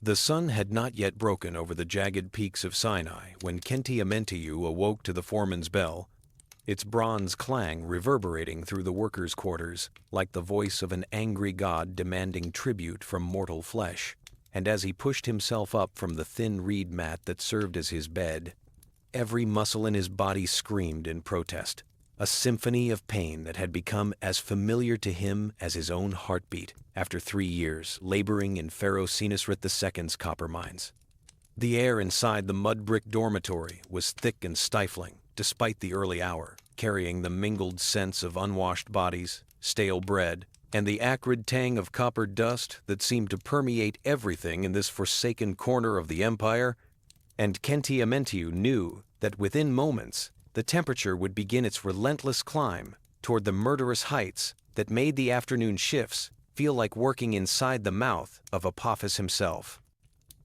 The sun had not yet broken over the jagged peaks of Sinai when Amentiu awoke to the foreman's bell, its bronze clang reverberating through the workers' quarters like the voice of an angry god demanding tribute from mortal flesh. And as he pushed himself up from the thin reed mat that served as his bed, every muscle in his body screamed in protest, a symphony of pain that had become as familiar to him as his own heartbeat after 3 years laboring in Pharaoh Senusret II's copper mines. The air inside the mud-brick dormitory was thick and stifling, despite the early hour, carrying the mingled scents of unwashed bodies, stale bread, and the acrid tang of copper dust that seemed to permeate everything in this forsaken corner of the empire. And Amentiu knew that within moments, the temperature would begin its relentless climb toward the murderous heights that made the afternoon shifts feel like working inside the mouth of Apophis himself.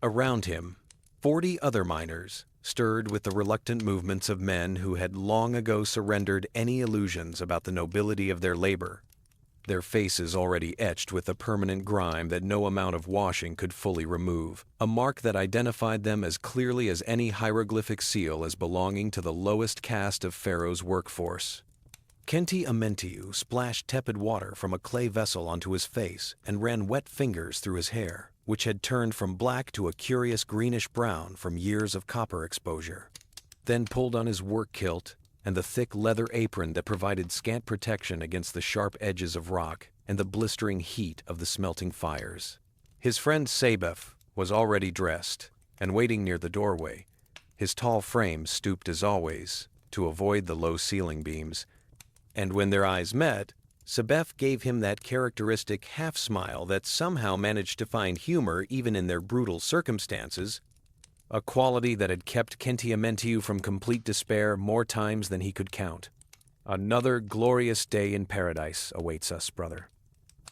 Around him, 40 other miners stirred with the reluctant movements of men who had long ago surrendered any illusions about the nobility of their labor, their faces already etched with a permanent grime that no amount of washing could fully remove, a mark that identified them as clearly as any hieroglyphic seal as belonging to the lowest caste of Pharaoh's workforce. Amentiu splashed tepid water from a clay vessel onto his face and ran wet fingers through his hair, which had turned from black to a curious greenish-brown from years of copper exposure. Then pulled on his work kilt and the thick leather apron that provided scant protection against the sharp edges of rock and the blistering heat of the smelting fires. His friend Sabeth was already dressed and waiting near the doorway, his tall frame stooped as always to avoid the low ceiling beams, and when their eyes met, Sabeth gave him that characteristic half-smile that somehow managed to find humor even in their brutal circumstances, a quality that had kept Amentiu from complete despair more times than he could count. "Another glorious day in paradise awaits us, brother,"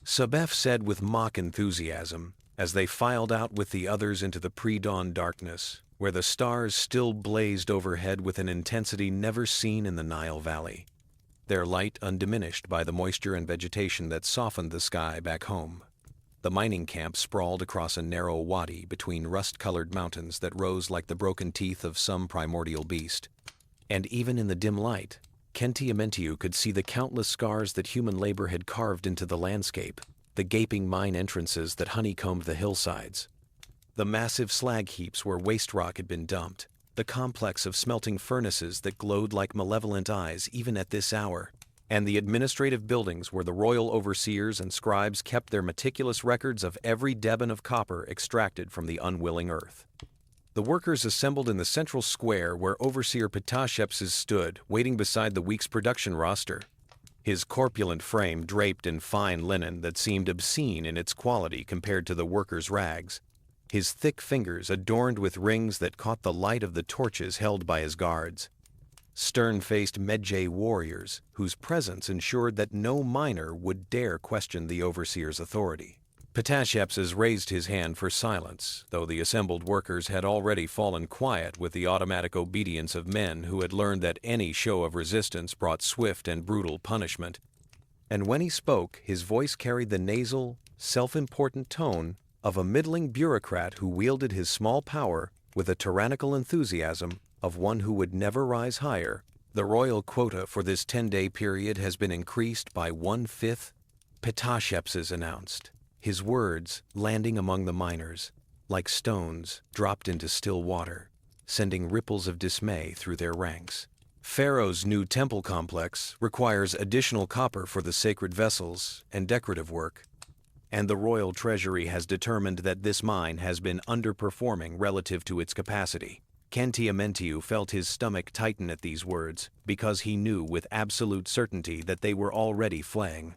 Sabeth said with mock enthusiasm as they filed out with the others into the pre-dawn darkness, where the stars still blazed overhead with an intensity never seen in the Nile Valley, their light undiminished by the moisture and vegetation that softened the sky back home. The mining camp sprawled across a narrow wadi between rust-colored mountains that rose like the broken teeth of some primordial beast. And even in the dim light, Amentiu could see the countless scars that human labor had carved into the landscape, the gaping mine entrances that honeycombed the hillsides, the massive slag heaps where waste rock had been dumped, the complex of smelting furnaces that glowed like malevolent eyes even at this hour, and the administrative buildings where the royal overseers and scribes kept their meticulous records of every deben of copper extracted from the unwilling earth. The workers assembled in the central square where Overseer Ptahshepses stood, waiting beside the week's production roster, his corpulent frame draped in fine linen that seemed obscene in its quality compared to the workers' rags, his thick fingers adorned with rings that caught the light of the torches held by his guards. Stern-faced Medjay warriors whose presence ensured that no miner would dare question the overseer's authority. Ptahshepses raised his hand for silence, though the assembled workers had already fallen quiet with the automatic obedience of men who had learned that any show of resistance brought swift and brutal punishment. And when he spoke, his voice carried the nasal, self-important tone of a middling bureaucrat who wielded his small power with a tyrannical enthusiasm of one who would never rise higher. "The royal quota for this 10-day period has been increased by 1/5, Ptahshepses announced, his words landing among the miners like stones dropped into still water, sending ripples of dismay through their ranks. "Pharaoh's new temple complex requires additional copper for the sacred vessels and decorative work, and the royal treasury has determined that this mine has been underperforming relative to its capacity." Amentiu felt his stomach tighten at these words because he knew with absolute certainty that they were already flaying.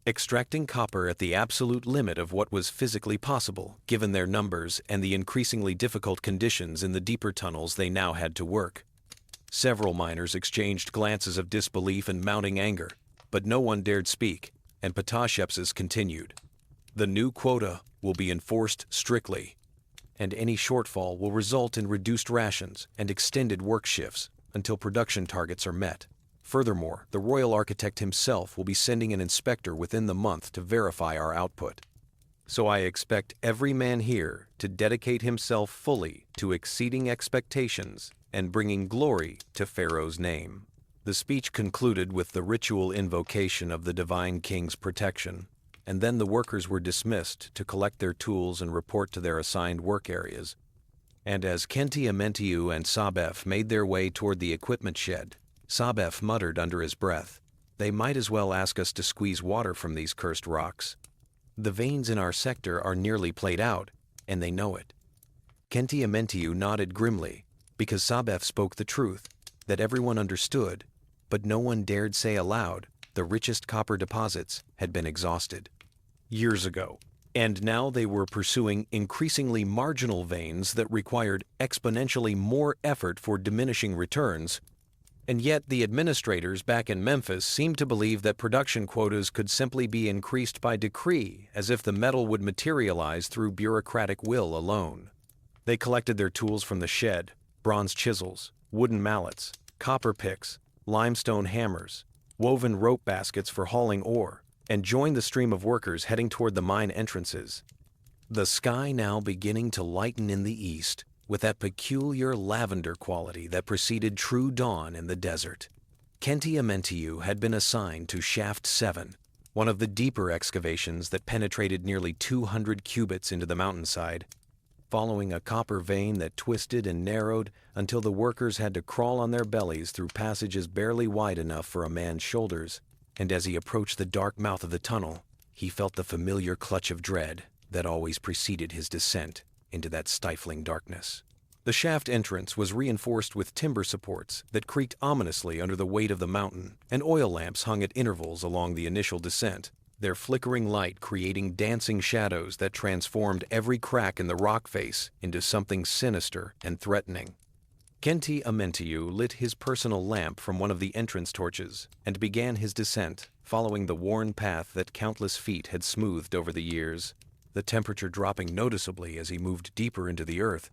Extracting copper at the absolute limit of what was physically possible, given their numbers and the increasingly difficult conditions in the deeper tunnels they now had to work. Several miners exchanged glances of disbelief and mounting anger, but no one dared speak, and Ptahshepses continued. "The new quota will be enforced strictly, and any shortfall will result in reduced rations and extended work shifts until production targets are met. Furthermore, the royal architect himself will be sending an inspector within the month to verify our output." So I expect every man here to dedicate himself fully to exceeding expectations and bringing glory to Pharaoh's name." The speech concluded with the ritual invocation of the divine king's protection, and then the workers were dismissed to collect their tools and report to their assigned work areas. And as Amentiu and Sabef made their way toward the equipment shed, Sabef muttered under his breath, "They might as well ask us to squeeze water from these cursed rocks. The veins in our sector are nearly played out, and they know it." Amentiu nodded grimly, because Sabef spoke the truth, that everyone understood, but no one dared say aloud the richest copper deposits had been exhausted years ago, and now they were pursuing increasingly marginal veins that required exponentially more effort for diminishing returns. And yet the administrators back in Memphis seemed to believe that production quotas could simply be increased by decree, as if the metal would materialize through bureaucratic will alone. They collected their tools from the shed: bronze chisels, wooden mallets, copper picks, limestone hammers, woven rope baskets for hauling ore, and joined the stream of workers heading toward the mine entrances. The sky now beginning to lighten in the east, with that peculiar lavender quality that preceded true dawn in the desert. Amentiu had been assigned to Shaft 7, one of the deeper excavations that penetrated nearly 200 cubits into the mountainside, following a copper vein that twisted and narrowed until the workers had to crawl on their bellies through passages barely wide enough for a man's shoulders. And as he approached the dark mouth of the tunnel, he felt the familiar clutch of dread that always preceded his descent into that stifling darkness. The shaft entrance was reinforced with timber supports that creaked ominously under the weight of the mountain, and oil lamps hung at intervals along the initial descent, their flickering light creating dancing shadows that transformed every crack in the rock face into something sinister and threatening. Amentiu lit his personal lamp from one of the entrance torches and began his descent, following the worn path that countless feet had smoothed over the years, the temperature dropping noticeably as he moved deeper into the earth.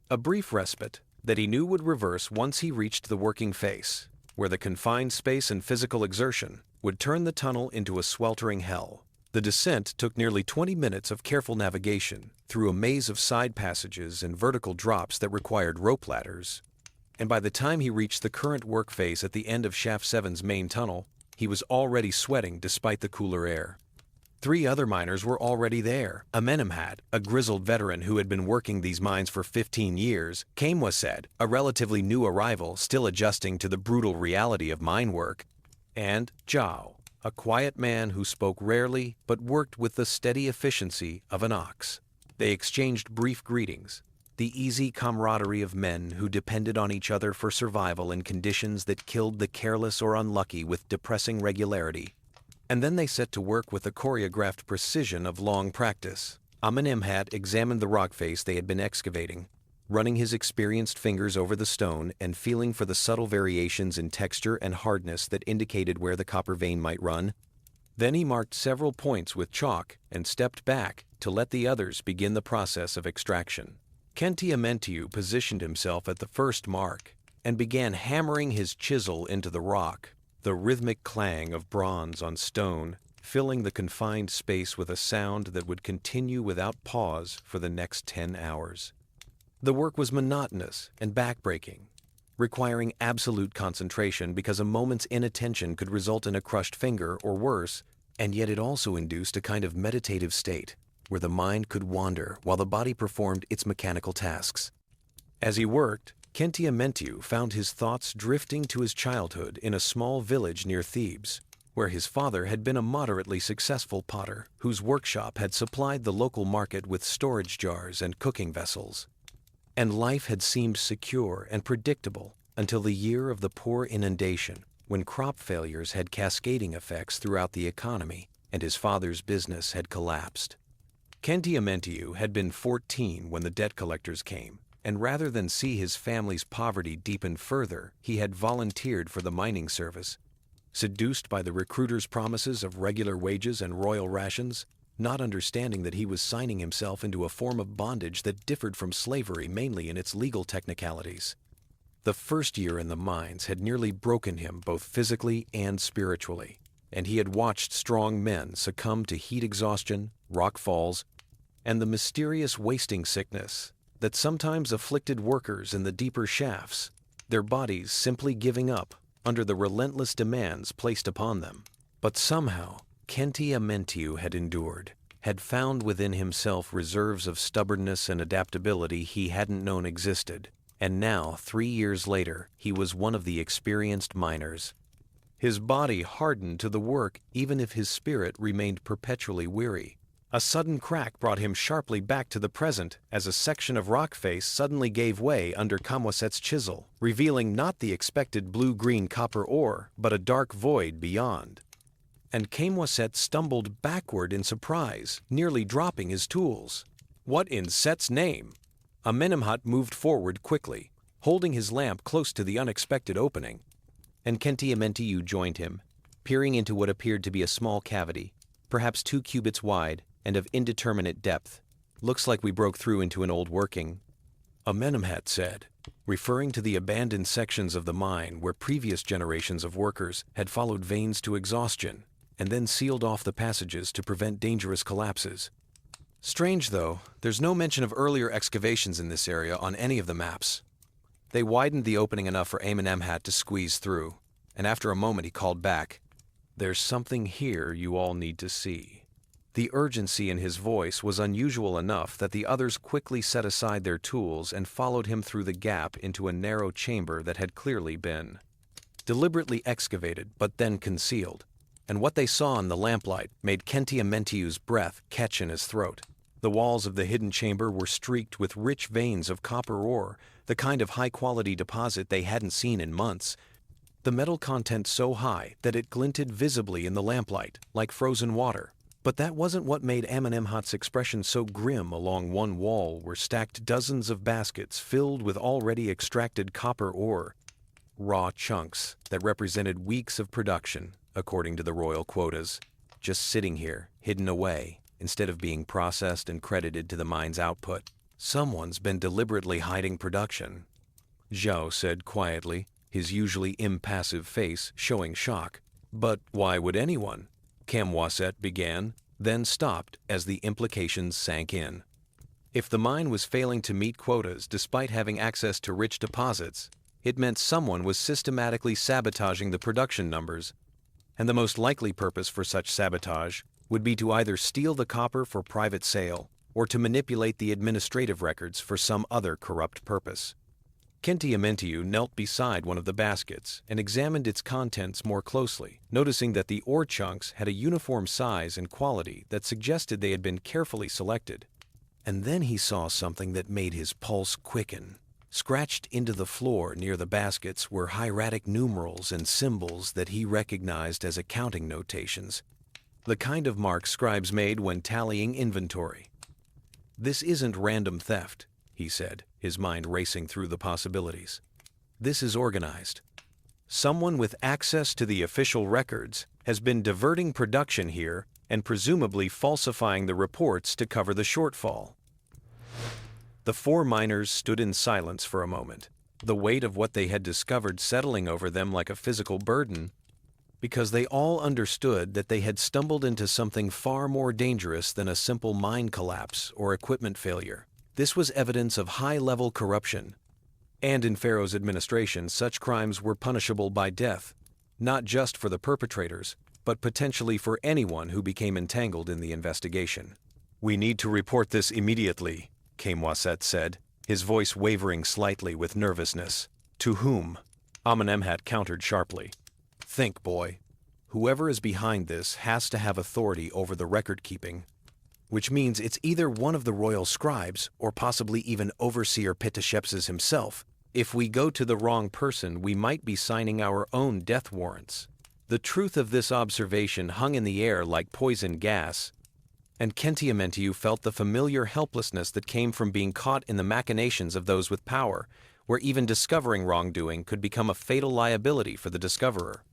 A brief respite that he knew would reverse once he reached the working face, where the confined space and physical exertion would turn the tunnel into a sweltering hell. The descent took nearly 20 minutes of careful navigation through a maze of side passages and vertical drops that required rope ladders, and by the time he reached the current work face at the end of Shaft 7's main tunnel, he was already sweating despite the cooler air. 3 other miners were already there. Amenemhat, a grizzled veteran who had been working these mines for 15 years, Kamwased, a relatively new arrival still adjusting to the brutal reality of mine work, and Zhao, a quiet man who spoke rarely but worked with the steady efficiency of an ox. They exchanged brief greetings, the easy camaraderie of men who depended on each other for survival in conditions that killed the careless or unlucky with depressing regularity. And then they set to work with the choreographed precision of long practice. Amenemhat examined the rock face they had been excavating, running his experienced fingers over the stone and feeling for the subtle variations in texture and hardness that indicated where the copper vein might run. Then he marked several points with chalk and stepped back to let the others begin the process of extraction. Amentiu positioned himself at the first mark and began hammering his chisel into the rock, the rhythmic clang of bronze on stone filling the confined space with a sound that would continue without pause for the next 10 hours. The work was monotonous and backbreaking, requiring absolute concentration because a moment's inattention could result in a crushed finger or worse, and yet it also induced a kind of meditative state where the mind could wander while the body performed its mechanical tasks. As he worked, Amentiu found his thoughts drifting to his childhood in a small village near Thebes, where his father had been a moderately successful potter whose workshop had supplied the local market with storage jars and cooking vessels. And life had seemed secure and predictable until the year of the poor inundation, when crop failures had cascading effects throughout the economy and his father's business had collapsed. Amentiu had been 14 when the debt collectors came, and rather than see his family's poverty deepen further, he had volunteered for the mining service. Seduced by the recruiter's promises of regular wages and royal rations, not understanding that he was signing himself into a form of bondage that differed from slavery mainly in its legal technicalities. The first year in the mines had nearly broken him both physically and spiritually, and he had watched strong men succumb to heat exhaustion, rock falls, and the mysterious wasting sickness that sometimes afflicted workers in the deeper shafts, their bodies simply giving up under the relentless demands placed upon them. But somehow, AncientEgypt had endured, had found within himself reserves of stubbornness and adaptability he hadn't known existed, and now, 3 years later, he was one of the experienced miners. His body hardened to the work even if his spirit remained perpetually weary. A sudden crack brought him sharply back to the present as a section of rock face suddenly gave way under Camwaset's chisel, revealing not the expected blue-green copper ore, but a dark void beyond. And Camwaset stumbled backward in surprise, nearly dropping his tools. What in Set's name? Amenemhat moved forward quickly, holding his lamp close to the unexpected opening. And AncientEgypt joined him, peering into what appeared to be a small cavity, perhaps 2 cubits wide and of indeterminate depth. Looks like we broke through into an old working, Amenemhat said, referring to the abandoned sections of the mine where previous generations of workers had followed veins to exhaustion and then sealed off the passages to prevent dangerous collapses. Strange though, there's no mention of earlier excavations in this area on any of the maps. They widened the opening enough for Amenemhat to squeeze through, and after a moment he called back, "There's something here you all need to see." The urgency in his voice was unusual enough that the others quickly set aside their tools and followed him through the gap into a narrow chamber that had clearly been deliberately excavated but then concealed, and what they saw in the lamplight made AncientEgypt's breath catch in his throat. The walls of the hidden chamber were streaked with rich veins of copper ore, the kind of high-quality deposit they hadn't seen in months, the metal content so high that it glinted visibly in the lamplight, like frozen water. But that wasn't what made Amenemhat's expression so grim. Along one wall were stacked dozens of baskets filled with already extracted copper ore, raw chunks that represented weeks of production, according to the royal quotas, just sitting here, hidden away, instead of being processed and credited to the mine's output. Someone's been deliberately hiding production, Zhao said quietly, his usually impassive face showing shock. But why would anyone? Camwaset began, then stopped as the implications sank in. If the mine was failing to meet quotas despite having access to rich deposits, it meant someone was systematically sabotaging the production numbers, and the most likely purpose for such sabotage would be to either steal the copper for private sale or to manipulate the administrative records for some other corrupt purpose. AncientEgypt knelt beside one of the baskets and examined its contents more closely, noticing that the ore chunks had a uniform size and quality that suggested they had been carefully selected. And then he saw something that made his pulse quicken. Scratched into the floor near the baskets were hieratic numerals and symbols that he recognized as accounting notations, the kind of mark scribes made when tallying inventory. "This isn't random theft," he said, his mind racing through the possibilities. "This is organized. Someone with access to the official records has been diverting production here and presumably falsifying the reports to cover the shortfall." The 4 miners stood in silence for a moment, the weight of what they had discovered settling over them like a physical burden, because they all understood that they had stumbled into something far more dangerous than a simple mine collapse or equipment failure. This was evidence of high-level corruption, and in Pharaoh's administration such crimes were punishable by death, not just for the perpetrators, but potentially for anyone who became entangled in the investigation. "We need to report this immediately," Camwaset said, his voice wavering slightly with nervousness. "To whom?" Amenemhat countered sharply. "Think, boy. Whoever is behind this has to have authority over the record-keeping, which means it's either one of the royal scribes or possibly even Overseer Pitashepses himself. If we go to the wrong person, we might be signing our own death warrants." The truth of this observation hung in the air like poison gas, and AncientEgypt felt the familiar helplessness that came from being caught in the machinations of those with power, where even discovering wrongdoing could become a fatal liability for the discoverer.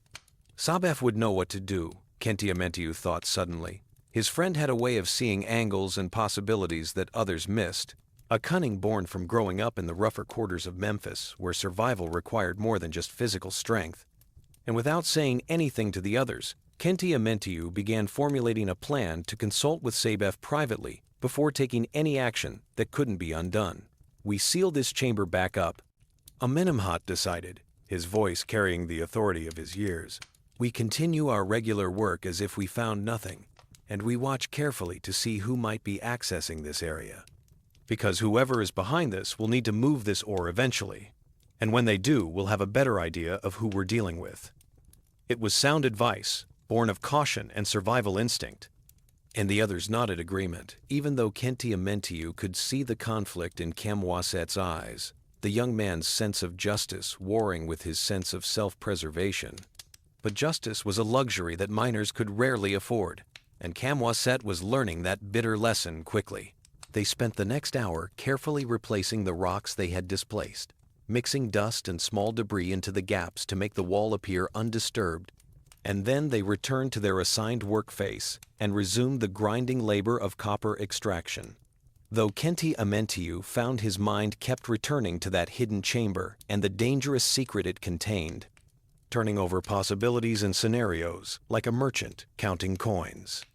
Sabef would know what to do, AncientEgypt thought suddenly. His friend had a way of seeing angles and possibilities that others missed, a cunning born from growing up in the rougher quarters of Memphis, where survival required more than just physical strength. And without saying anything to the others, Kenti Amentiu began formulating a plan to consult with Sabef privately before taking any action that couldn't be undone. "We seal this chamber back up," Amenemhat decided, his voice carrying the authority of his years. "We continue our regular work as if we found nothing, and we watch carefully to see who might be accessing this area. Because whoever is behind this will need to move this ore eventually, and when they do, we'll have a better idea of who we're dealing with." It was sound advice, born of caution and survival instinct, and the others nodded agreement, even though Kenti Amentiu could see the conflict in Kamwaset's eyes, the young man's sense of justice warring with his sense of self-preservation. But justice was a luxury that miners could rarely afford, and Kamwaset was learning that bitter lesson quickly. They spent the next hour carefully replacing the rocks they had displaced, mixing dust and small debris into the gaps to make the wall appear undisturbed, and then they returned to their assigned work face and resumed the grinding labor of copper extraction. Though Kenti Amentiu found his mind kept returning to that hidden chamber and the dangerous secret it contained, turning over possibilities and scenarios like a merchant counting coins.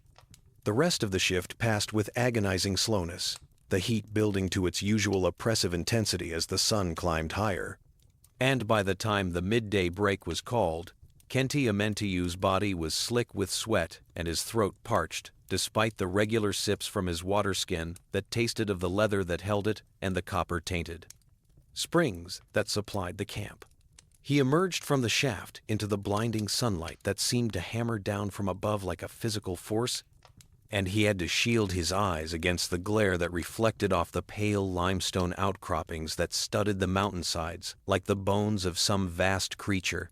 The rest of the shift passed with agonizing slowness, the heat building to its usual oppressive intensity as the sun climbed higher. And by the time the midday break was called, Kenti Amentiu's body was slick with sweat and his throat parched, despite the regular sips from his water skin that tasted of the leather that held it and the copper-tainted springs that supplied the camp. He emerged from the shaft into the blinding sunlight that seemed to hammer down from above like a physical force, and he had to shield his eyes against the glare that reflected off the pale limestone outcroppings that studded the mountainsides like the bones of some vast creature.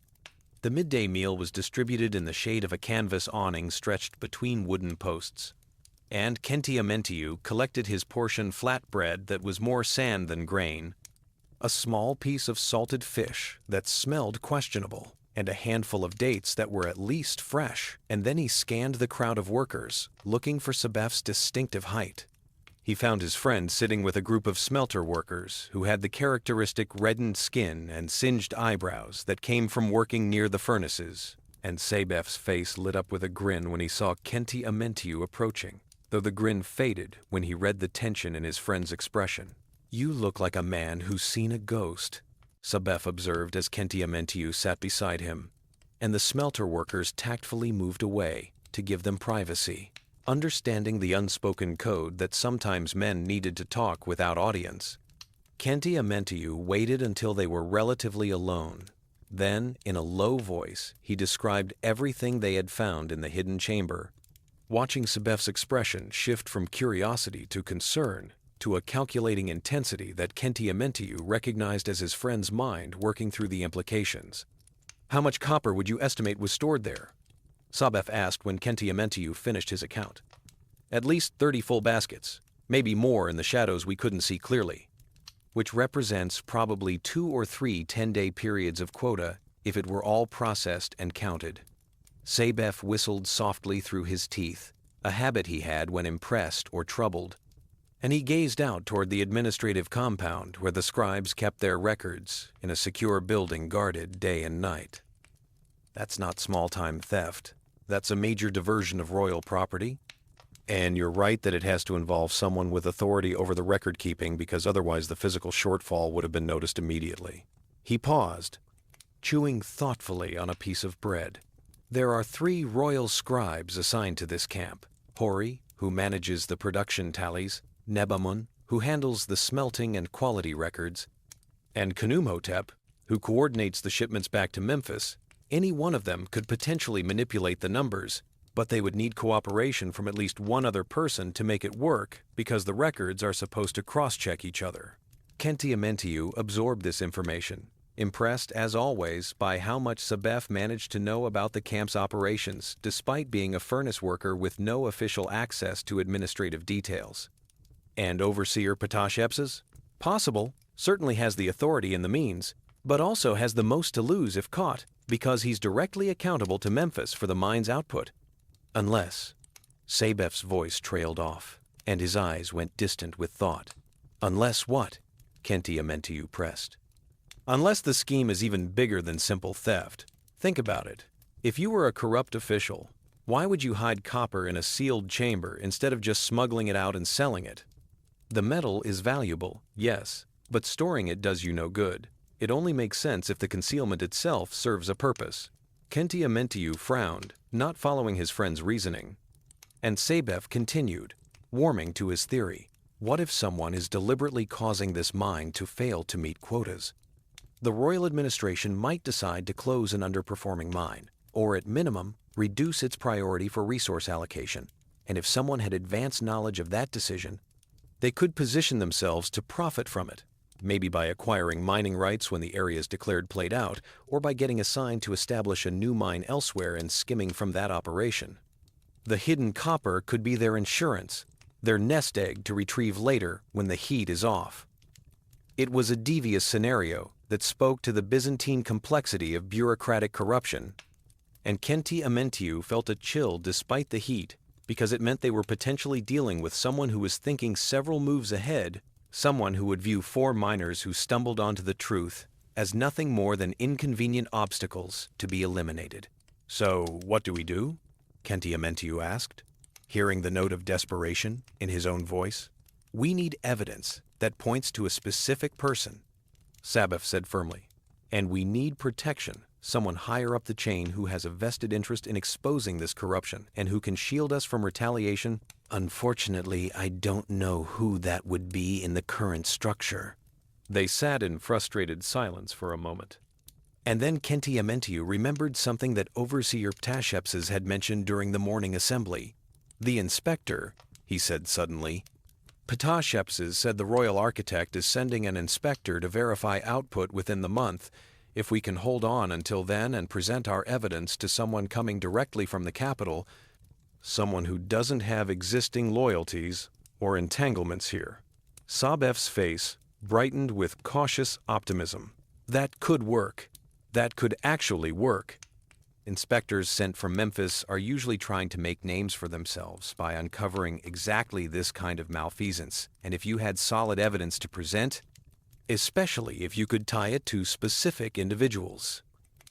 The midday meal was distributed in the shade of a canvas awning stretched between wooden posts, and Kenti Amentiu collected his portion flatbread that was more sand than grain, a small piece of salted fish that smelled questionable, and a handful of dates that were at least fresh, and then he scanned the crowd of workers, looking for Sabef's distinctive height. He found his friend sitting with a group of smelter workers who had the characteristic reddened skin and singed eyebrows that came from working near the furnaces, and Sabef's face lit up with a grin when he saw Kenti Amentiu approaching, though the grin faded when he read the tension in his friend's expression. "You look like a man who's seen a ghost," Sabef observed as Kenti Amentiu sat beside him, and the smelter workers tactfully moved away to give them privacy. Understanding the unspoken code that sometimes men needed to talk without audience, Kenti Amentiu waited until they were relatively alone. Then, in a low voice, he described everything they had found in the hidden chamber, watching Sabef's expression shift from curiosity to concern to a calculating intensity that Kenti Amentiu recognized as his friend's mind working through the implications. "How much copper would you estimate was stored there?" Sabef asked when Kenti Amentiu finished his account. "At least 30 full baskets, maybe more in the shadows we couldn't see clearly," which represents probably 2 or 3 10-day periods of quota if it were all processed and counted. Sabef whistled softly through his teeth, a habit he had when impressed or troubled, and he gazed out toward the administrative compound where the scribes kept their records in a secure building guarded day and night. "That's not small-time theft. That's a major diversion of royal property. And you're right that it has to involve someone with authority over the record-keeping because otherwise the physical shortfall would have been noticed immediately." He paused, chewing thoughtfully on a piece of bread. "There are 3 royal scribes assigned to this camp. Hori, who manages the production tallies, Nebamun, who handles the smelting and quality records, and Khnumhotep, who coordinates the shipments back to Memphis. Any one of them could potentially manipulate the numbers, but they would need cooperation from at least one other person to make it work because the records are supposed to cross-check each other." Kenti Amentiu absorbed this information, impressed as always by how much Sabef managed to know about the camp's operations despite being a furnace worker with no official access to administrative details. "And Overseer Patashepses? Possible, certainly has the authority and the means, but also has the most to lose if caught, because he's directly accountable to Memphis for the mine's output. Unless..." Sabef's voice trailed off, and his eyes went distant with thought. "Unless what?" Kenti Amentiu pressed. "Unless the scheme is even bigger than simple theft. Think about it. If you were a corrupt official, Why would you hide copper in a sealed chamber instead of just smuggling it out and selling it? The metal is valuable, yes, but storing it does you no good. It only makes sense if the concealment itself serves a purpose. Khenti frowned, not following his friend's reasoning. And Sabef continued, warming to his theory. What if someone is deliberately causing this mine to fail to meet quotas? The royal administration might decide to close an underperforming mine, or at minimum, reduce its priority for resource allocation. And if someone had advanced knowledge of that decision, they could position themselves to profit from it, maybe by acquiring mining rights when the area is declared played out, or by getting assigned to establish a new mine elsewhere and skimming from that operation. The hidden copper could be their insurance, their nest egg to retrieve later when the heat is off. It was a devious scenario that spoke to the Byzantine complexity of bureaucratic corruption, and Khenti felt a chill despite the heat because it meant they were potentially dealing with someone who was thinking several moves ahead, someone who would view 4 miners who stumbled onto the truth as nothing more than inconvenient obstacles to be eliminated. "So, what do we do?" Khenti asked, hearing the note of desperation in his own voice. "We need evidence that points to a specific person," Sabef said firmly. "And we need protection, someone higher up the chain who has a vested interest in exposing this corruption and who can shield us from retaliation." "Unfortunately, I don't know who that would be in the current structure." They sat in frustrated silence for a moment. And then Khenti remembered something that Overseer Ptashepses had mentioned during the morning assembly. "The inspector," he said suddenly. "Ptashepses said the royal architect is sending an inspector to verify output within the month. If we can hold on until then and present our evidence to someone coming directly from the capital, someone who doesn't have existing loyalties or entanglements here." Sabef's face brightened with cautious optimism. That could work. That could actually work. Inspectors sent from Memphis are usually trying to make names for themselves by uncovering exactly this kind of malfeasance, and if you had solid evidence to present, especially if you could tie it to specific individuals.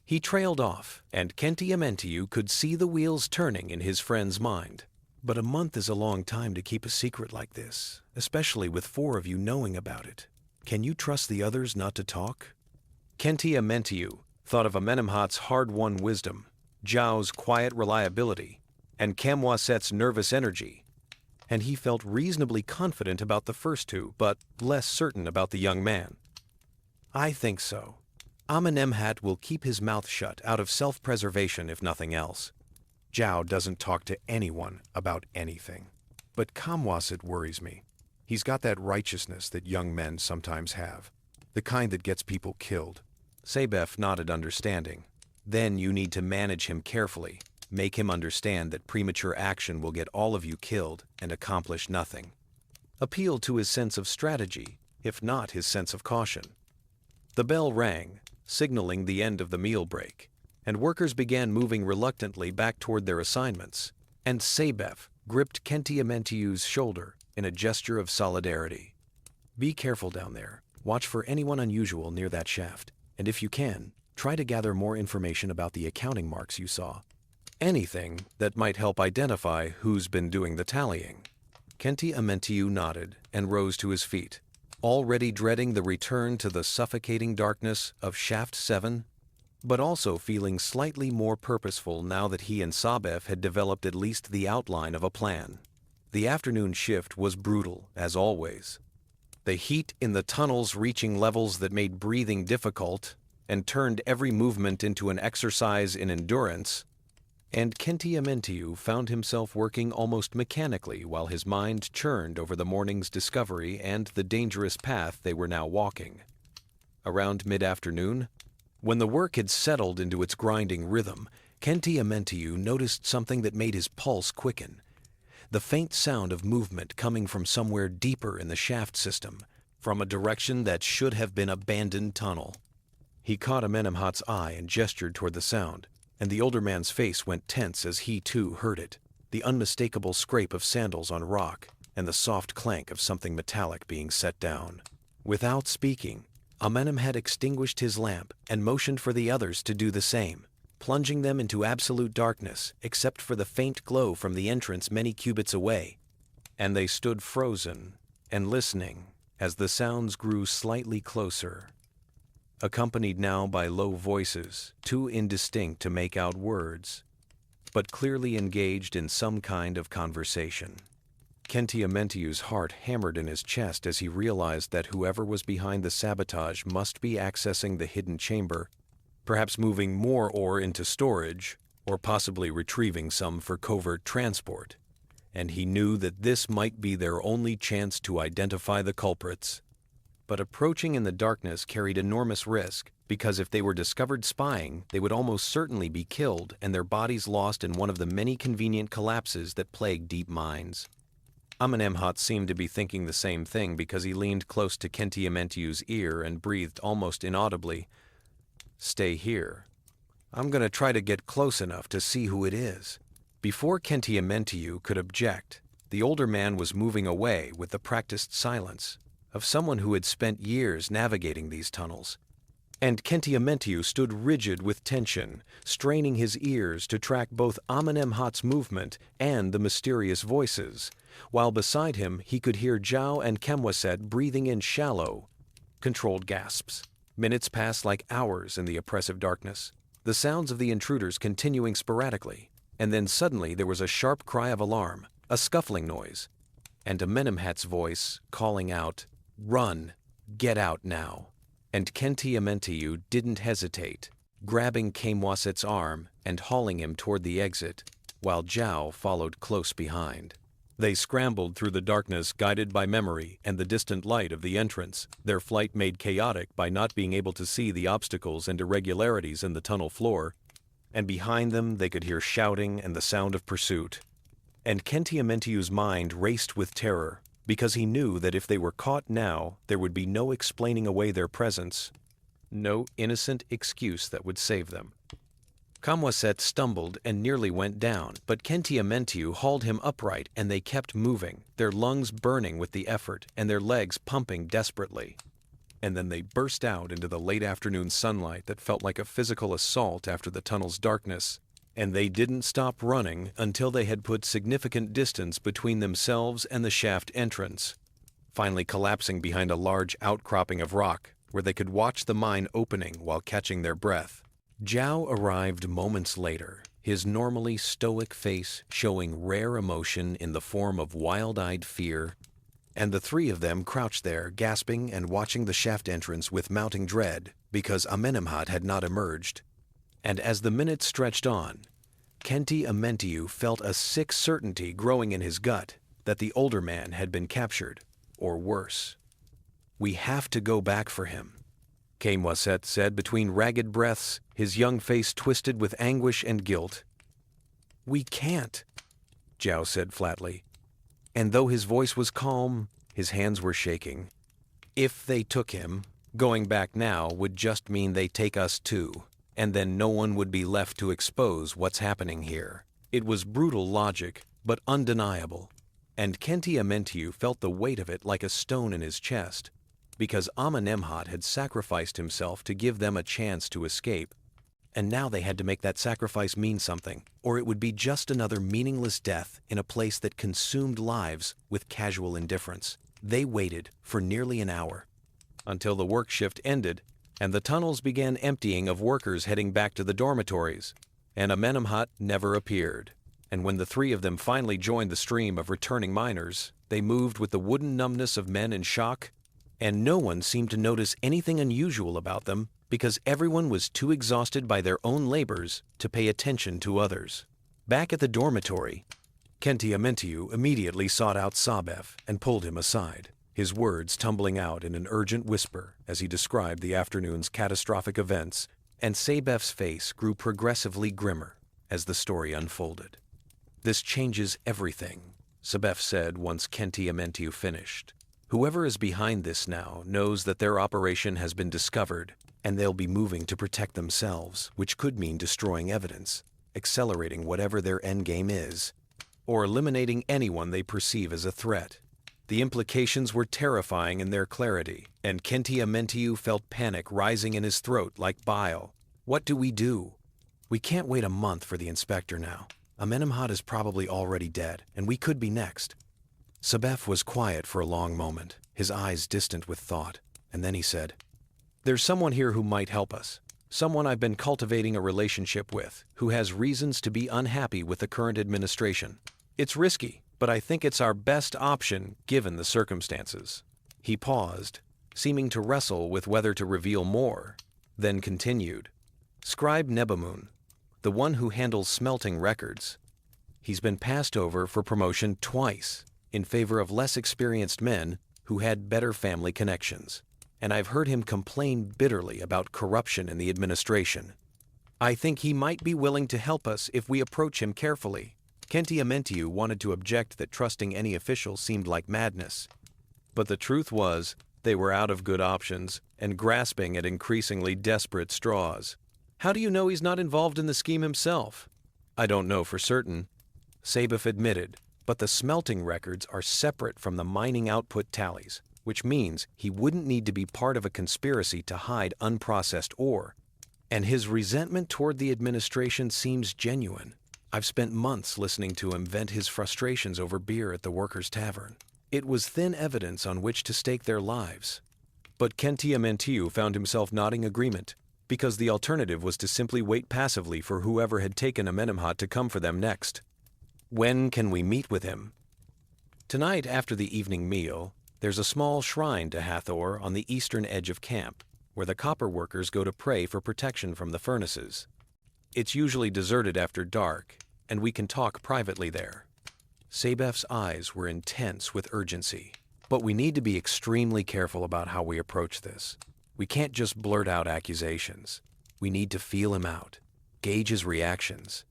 He trailed off, and Khenti could see the wheels turning in his friend's mind. "But a month is a long time to keep a secret like this, especially with 4 of you knowing about it. Can you trust the others not to talk?" Khenti thought of Amenemhat's hard-won wisdom, Zhao's quiet reliability, and Kamwaset's nervous energy, and he felt reasonably confident about the first 2, but less certain about the young man. "I think so. Amenemhat will keep his mouth shut out of self-preservation if nothing else. Zhao doesn't talk to anyone about anything. But Kamwaset worries me. He's got that righteousness that young men sometimes have, the kind that gets people killed." Sabef nodded understanding. "Then you need to manage him carefully, make him understand that premature action will get all of you killed and accomplish nothing. Appeal to his sense of strategy, if not his sense of caution." The bell rang, signaling the end of the meal break, and workers began moving reluctantly back toward their assignments, and Sabef gripped Khenti's shoulder in a gesture of solidarity. "Be careful down there. Watch for anyone unusual near that shaft. And if you can, try to gather more information about the accounting marks you saw. Anything that might help identify who's been doing the tallying." Khenti nodded and rose to his feet, already dreading the return to the suffocating darkness of Shaft 7, but also feeling slightly more purposeful now that he and Sabef had developed at least the outline of a plan. The afternoon shift was brutal, as always. The heat in the tunnels reaching levels that made breathing difficult and turned every movement into an exercise in endurance, and Khenti found himself working almost mechanically while his mind churned over the morning's discovery and the dangerous path they were now walking. Around mid-afternoon, when the work had settled into its grinding rhythm, Khenti noticed something that made his pulse quicken. The faint sound of movement coming from somewhere deeper in the shaft system, from a direction that should have been abandoned tunnel. He caught Amenemhat's eye and gestured toward the sound, and the older man's face went tense as he too heard it, the unmistakable scrape of sandals on rock and the soft clank of something metallic being set down. Without speaking, Amenemhat extinguished his lamp and motioned for the others to do the same. plunging them into absolute darkness except for the faint glow from the entrance many cubits away, and they stood frozen and listening as the sounds grew slightly closer, accompanied now by low voices, too indistinct to make out words, but clearly engaged in some kind of conversation. Khenti-Amenteju's heart hammered in his chest as he realized that whoever was behind the sabotage must be accessing the hidden chamber, perhaps moving more ore into storage, or possibly retrieving some for covert transport. And he knew that this might be their only chance to identify the culprits. But approaching in the darkness carried enormous risk, because if they were discovered spying, they would almost certainly be killed and their bodies lost in one of the many convenient collapses that plague deep mines. Amenemhat seemed to be thinking the same thing because he leaned close to Khenti-Amenteju's ear and breathed almost inaudibly, "Stay here. I'm going to try to get close enough to see who it is." Before Khenti-Amenteju could object, the older man was moving away with the practiced silence of someone who had spent years navigating these tunnels. And Khenti-Amenteju stood rigid with tension, straining his ears to track both Amenemhat's movement and the mysterious voices, while beside him he could hear Zhao and Khemwaset breathing in shallow, controlled gasps. Minutes passed like hours in the oppressive darkness, the sounds of the intruders continuing sporadically, and then suddenly there was a sharp cry of alarm, a scuffling noise, and Amenemhat's voice calling out, "Run! Get out now!" And Khenti-Amenteju didn't hesitate, grabbing Khemwaset's arm and hauling him toward the exit, while Zhao followed close behind. They scrambled through the darkness guided by memory and the distant light of the entrance, their flight made chaotic by not being able to see the obstacles and irregularities in the tunnel floor, and behind them they could hear shouting and the sound of pursuit. And Khenti-Amenteju's mind raced with terror, because he knew that if they were caught now, there would be no explaining away their presence, no innocent excuse that would save them. Khemwaset stumbled and nearly went down, but Khenti-Amenteju hauled him upright and they kept moving, their lungs burning with the effort and their legs pumping desperately. And then they burst out into the late afternoon sunlight that felt like a physical assault after the tunnel's darkness, and they didn't stop running until they had put significant distance between themselves and the shaft entrance, finally collapsing behind a large outcropping of rock where they could watch the mine opening while catching their breath. Zhao arrived moments later, his normally stoic face showing rare emotion in the form of wild-eyed fear, and the three of them crouched there, gasping and watching the shaft entrance with mounting dread because Amenemhat had not emerged. And as the minutes stretched on, Khenti-Amenteju felt a sick certainty growing in his gut that the older man had been captured, or worse. "We have to go back for him," Khemwaset said between ragged breaths, his young face twisted with anguish and guilt. "We can't," Zhao said flatly, and though his voice was calm, his hands were shaking. "If they took him, going back now would just mean they take us too, and then no one would be left to expose what's happening here." It was brutal logic, but undeniable, and Khenti-Amenteju felt the weight of it like a stone in his chest, because Amenemhat had sacrificed himself to give them a chance to escape, and now they had to make that sacrifice mean something, or it would be just another meaningless death in a place that consumed lives with casual indifference. They waited for nearly an hour, until the work shift ended and the tunnels began emptying of workers heading back to the dormitories, and Amenemhat never appeared. And when the three of them finally joined the stream of returning miners, they moved with the wooden numbness of men in shock, and no one seemed to notice anything unusual about them because everyone was too exhausted by their own labors to pay attention to others. Back at the dormitory, Khenti-Amenteju immediately sought out Sabef and pulled him aside, his words tumbling out in an urgent whisper as he described the afternoon's catastrophic events, and Sabef's face grew progressively grimmer as the story unfolded. "This changes everything," Sabef said once Khenti-Amenteju finished. "Whoever is behind this now knows that their operation has been discovered, and they'll be moving to protect themselves, which could mean destroying evidence, accelerating whatever their endgame is, or eliminating anyone they perceive as a threat." The implications were terrifying in their clarity, and Khenti-Amenteju felt panic rising in his throat like bile. What do we do? We can't wait a month for the inspector now. Amenemhat is probably already dead, and we could be next. Sabef was quiet for a long moment, his eyes distant with thought, and then he said, "There's someone here who might help us. Someone I've been cultivating a relationship with, who has reasons to be unhappy with the current administration. It's risky, but I think it's our best option given the circumstances." He paused, seeming to wrestle with whether to reveal more, then continued. "Scribe Nebamun, the one who handles smelting records. He's been passed over for promotion twice in favor of less experienced men who had better family connections, and I've heard him complain bitterly about corruption in the administration. I think he might be willing to help us if we approach him carefully." Kenti Amentiu wanted to object that trusting any official seemed like madness, but the truth was they were out of good options and grasping at increasingly desperate straws. "How do you know he's not involved in the scheme himself?" "I don't know for certain," Sabef admitted, "but the smelting records are separate from the mining output tallies, which means he wouldn't need to be part of a conspiracy to hide unprocessed ore. And his resentment toward the administration seems genuine. I've spent months listening to him vent his frustrations over beer at the workers' tavern. It was thin evidence on which to stake their lives." But Kenti Amentiu found himself nodding agreement, because the alternative was to simply wait passively for whoever had taken Amenemhat to come for them next. "When can we meet with him?" "Tonight after the evening meal, there's a small shrine to Hathor on the eastern edge of camp, where the copper workers go to pray for protection from the furnaces. It's usually deserted after dark, and we can talk privately there." Sabef's eyes were intense with urgency. "But we need to be extremely careful about how we approach this. We can't just blurt out accusations. We need to feel him out, gauge his reactions,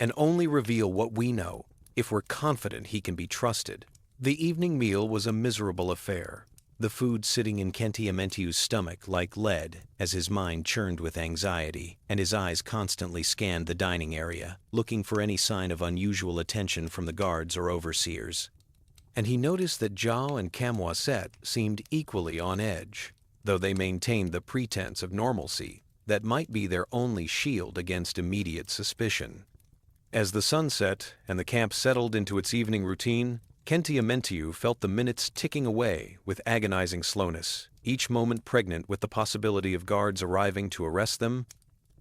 and only reveal what we know if we're confident he can be trusted." The evening meal was a miserable affair, the food sitting in Kenti Amentiu's stomach like lead as his mind churned with anxiety, and his eyes constantly scanned the dining area, looking for any sign of unusual attention from the guards or overseers. And he noticed that Zhao and Camwaset seemed equally on edge, though they maintained the pretense of normalcy that might be their only shield against immediate suspicion. As the sun set and the camp settled into its evening routine, Kenti Amentiu felt the minutes ticking away with agonizing slowness, each moment pregnant with the possibility of guards arriving to arrest them,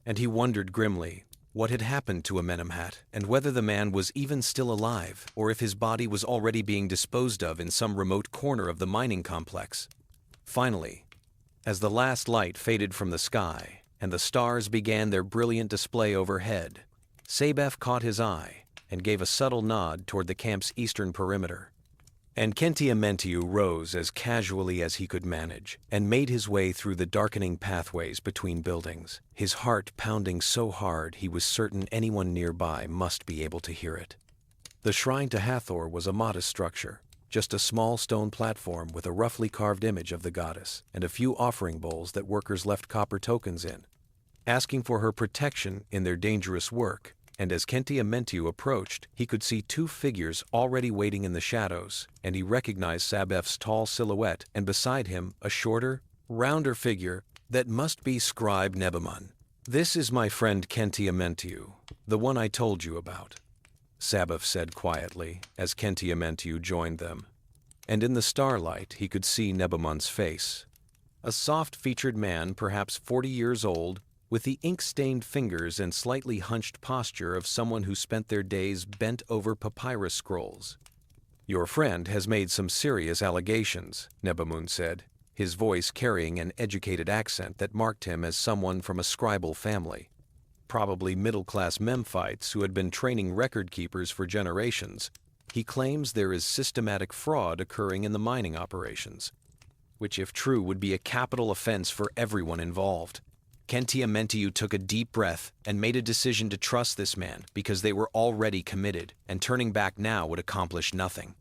and he wondered grimly what had happened to Amenemhat and whether the man was even still alive or if his body was already being disposed of in some remote corner of the mining complex. Finally, as the last light faded from the sky and the stars began their brilliant display overhead, Sabef caught his eye and gave a subtle nod toward the camp's eastern perimeter. And Kenti Amentiu rose as casually as he could manage and made his way through the darkening pathways between buildings, his heart pounding so hard he was certain anyone nearby must be able to hear it. The shrine to Hathor was a modest structure, just a small stone platform with a roughly carved image of the goddess and a few offering bowls that workers left copper tokens in, asking for her protection in their dangerous work. And as Kenti Amentiu approached, he could see two figures already waiting in the shadows, and he recognized Sabef's tall silhouette, and beside him a shorter, rounder figure that must be Scribe Nebamun. "This is my friend Kenti Amentiu, the one I told you about," Sabef said quietly as Kenti Amentiu joined them. And in the starlight he could see Nebamun's face. A soft-featured man, perhaps 40 years old, with the ink-stained fingers and slightly hunched posture of someone who spent their days bent over papyrus scrolls. "Your friend has made some serious allegations," Nebamun said, his voice carrying an educated accent that marked him as someone from a scribal family. Probably middle-class Memphites who had been training record-keepers for generations. He claims there is systematic fraud occurring in the mining operations, which if true would be a capital offense for everyone involved. Kenti Amentiu took a deep breath and made a decision to trust this man because they were already committed, and turning back now would accomplish nothing.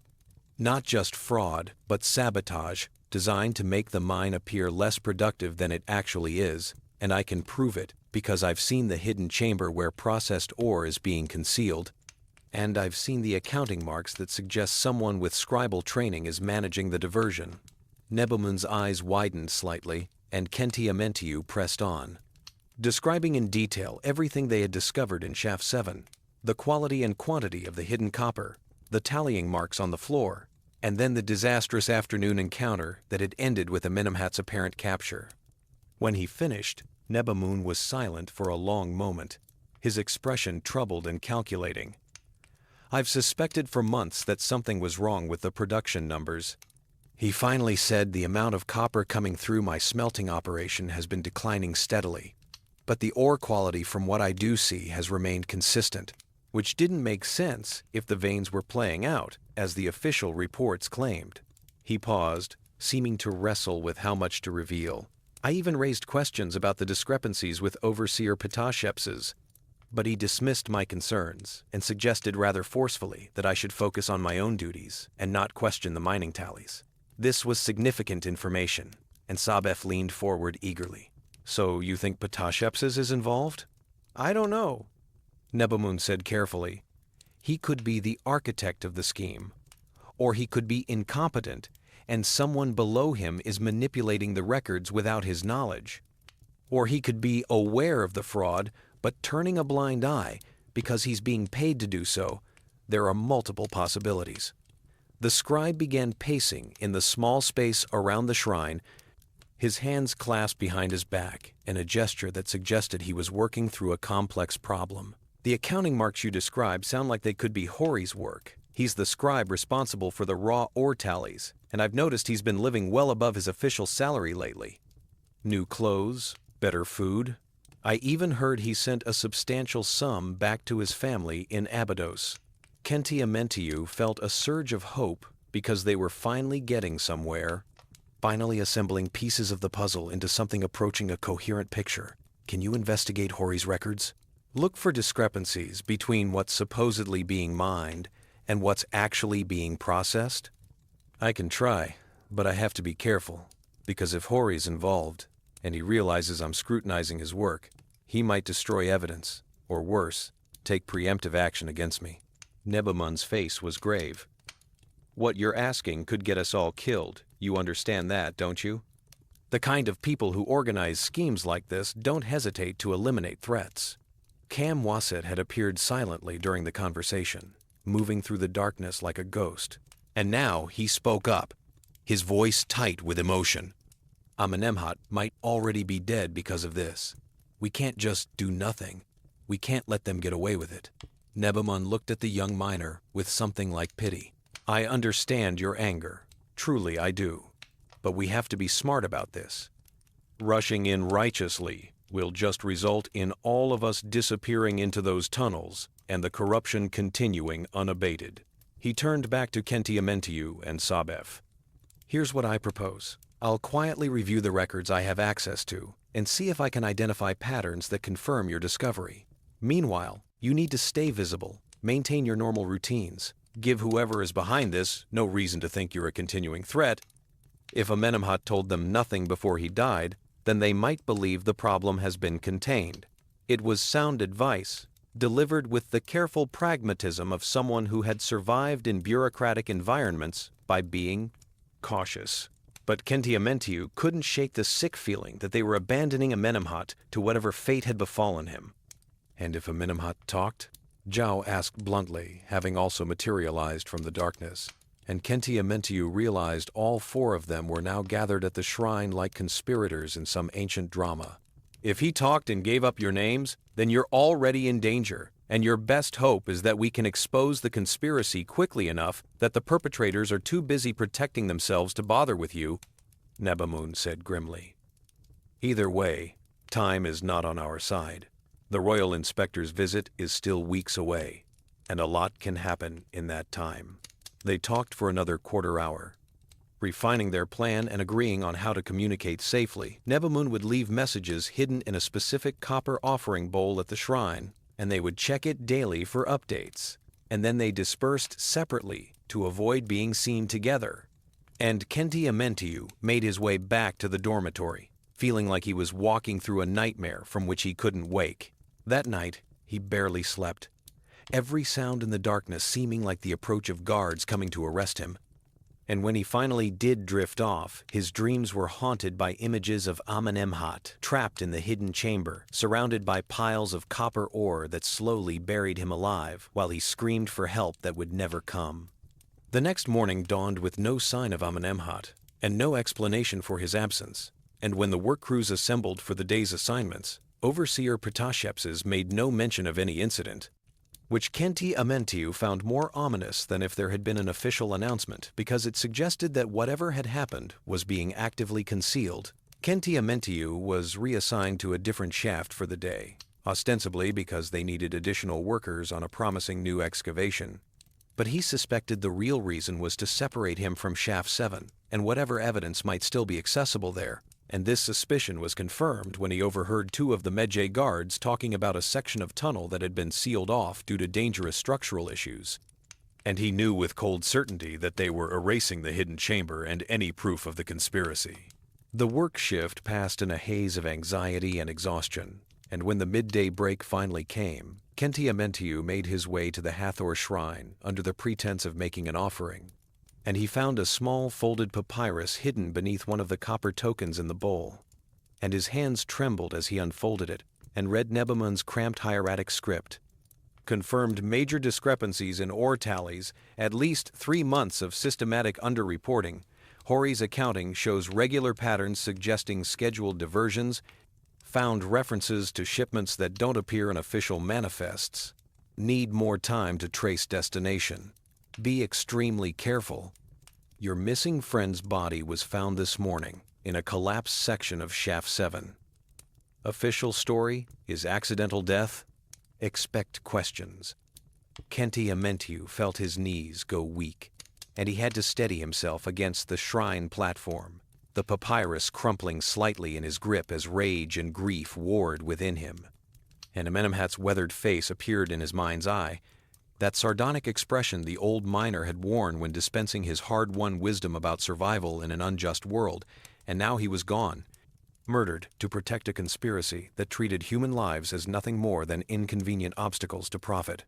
Not just fraud, but sabotage, designed to make the mine appear less productive than it actually is, and I can prove it because I've seen the hidden chamber where processed ore is being concealed, and I've seen the accounting marks that suggest someone with scribal training is managing the diversion. Nebamun's eyes widened slightly, and Kenti Amentiu pressed on. describing in detail everything they had discovered in Shaft 7, the quality and quantity of the hidden copper, the tallying marks on the floor, and then the disastrous afternoon encounter that had ended with Amenemhat's apparent capture. When he finished, Nebamun was silent for a long moment, his expression troubled and calculating. "I've suspected for months that something was wrong with the production numbers." He finally said, "The amount of copper coming through my smelting operation has been declining steadily, but the ore quality from what I do see has remained consistent, which didn't make sense if the veins were playing out, as the official reports claimed." He paused, seeming to wrestle with how much to reveal. "I even raised questions about the discrepancies with Overseer Patashepses, but he dismissed my concerns and suggested rather forcefully that I should focus on my own duties and not question the mining tallies." This was significant information, and Sabef leaned forward eagerly. "So you think Patashepses is involved?" "I don't know," Nebamun said carefully. "He could be the architect of the scheme, or he could be incompetent and someone below him is manipulating the records without his knowledge. Or he could be aware of the fraud but turning a blind eye because he's being paid to do so. There are multiple possibilities." The scribe began pacing in the small space around the shrine, his hands clasped behind his back in a gesture that suggested he was working through a complex problem. "The accounting marks you describe sound like they could be Hori's work. He's the scribe responsible for the raw ore tallies, and I've noticed he's been living well above his official salary lately. New clothes, better food. I even heard he sent a substantial sum back to his family in Abydos." Kenti Amentiu felt a surge of hope because they were finally getting somewhere, finally assembling pieces of the puzzle into something approaching a coherent picture. "Can you investigate Hori's records? Look for discrepancies between what's supposedly being mined and what's actually being processed?" "I can try, but I have to be careful, because if Hori's involved, and he realizes I'm scrutinizing his work, he might destroy evidence, or worse, take preemptive action against me." Nebamun's face was grave. "What you're asking could get us all killed. You understand that, don't you? The kind of people who organize schemes like this don't hesitate to eliminate threats." Cam Wasset had appeared silently during the conversation, moving through the darkness like a ghost. And now he spoke up, his voice tight with emotion. "Amenemhat might already be dead because of this. We can't just do nothing. We can't let them get away with it." Nebamun looked at the young miner with something like pity. "I understand your anger. Truly I do. But we have to be smart about this. Rushing in righteously will just result in all of us disappearing into those tunnels and the corruption continuing unabated." He turned back to Kenti Amentiu and Sabef. "Here's what I propose. I'll quietly review the records I have access to and see if I can identify patterns that confirm your discovery. Meanwhile, you need to stay visible, maintain your normal routines, give whoever is behind this no reason to think you're a continuing threat. If Amenemhat told them nothing before he died, then they might believe the problem has been contained. It was sound advice, delivered with the careful pragmatism of someone who had survived in bureaucratic environments by being cautious." But Kenti Amentiu couldn't shake the sick feeling that they were abandoning Amenemhat to whatever fate had befallen him. "And if Amenemhat talked?" Zhao asked bluntly, having also materialized from the darkness. And Kenti Amentiu realized all four of them were now gathered at the shrine like conspirators in some ancient drama. "If he talked and gave up your names, then you're already in danger, and your best hope is that we can expose the conspiracy quickly enough that the perpetrators are too busy protecting themselves to bother with you," Nebamun said grimly. "Either way, time is not on our side. The royal inspector's visit is still weeks away, and a lot can happen in that time." They talked for another quarter hour, refining their plan and agreeing on how to communicate safely. Nebamun would leave messages hidden in a specific copper offering bowl at the shrine, and they would check it daily for updates, and then they dispersed separately to avoid being seen together. And Kenti Amentiu made his way back to the dormitory, feeling like he was walking through a nightmare from which he couldn't wake. That night, he barely slept, every sound in the darkness seeming like the approach of guards coming to arrest him. And when he finally did drift off, his dreams were haunted by images of Amenemhat, trapped in the hidden chamber, surrounded by piles of copper ore that slowly buried him alive, while he screamed for help that would never come. The next morning dawned with no sign of Amenemhat, and no explanation for his absence, and when the work crews assembled for the day's assignments, Overseer Patashepses made no mention of any incident, which Kenti Amentiu found more ominous than if there had been an official announcement, because it suggested that whatever had happened was being actively concealed. Kenti Amentiu was reassigned to a different shaft for the day, ostensibly because they needed additional workers on a promising new excavation. But he suspected the real reason was to separate him from Shaft 7 and whatever evidence might still be accessible there, and this suspicion was confirmed when he overheard two of the Medjay guards talking about a section of tunnel that had been sealed off due to dangerous structural issues. And he knew with cold certainty that they were erasing the hidden chamber and any proof of the conspiracy. The work shift passed in a haze of anxiety and exhaustion, and when the midday break finally came, Kenti Amentiu made his way to the Hathor shrine under the pretense of making an offering, and he found a small folded papyrus hidden beneath one of the copper tokens in the bowl, and his hands trembled as he unfolded it and read Nebamun's cramped hieratic script. Confirmed major discrepancies in ore tallies, at least 3 months of systematic underreporting. Hori's accounting shows regular patterns suggesting scheduled diversions, found references to shipments that don't appear in official manifests. Need more time to trace destination. Be extremely careful. Your missing friend's body was found this morning in a collapsed section of Shaft 7. Official story is accidental death? Expect questions. Kenti Amentiu felt his knees go weak, and he had to steady himself against the shrine platform, the papyrus crumpling slightly in his grip as rage and grief warred within him. And Amenemhat's weathered face appeared in his mind's eye, that sardonic expression the old miner had worn when dispensing his hard-won wisdom about survival in an unjust world, and now he was gone, murdered to protect a conspiracy that treated human lives as nothing more than inconvenient obstacles to profit.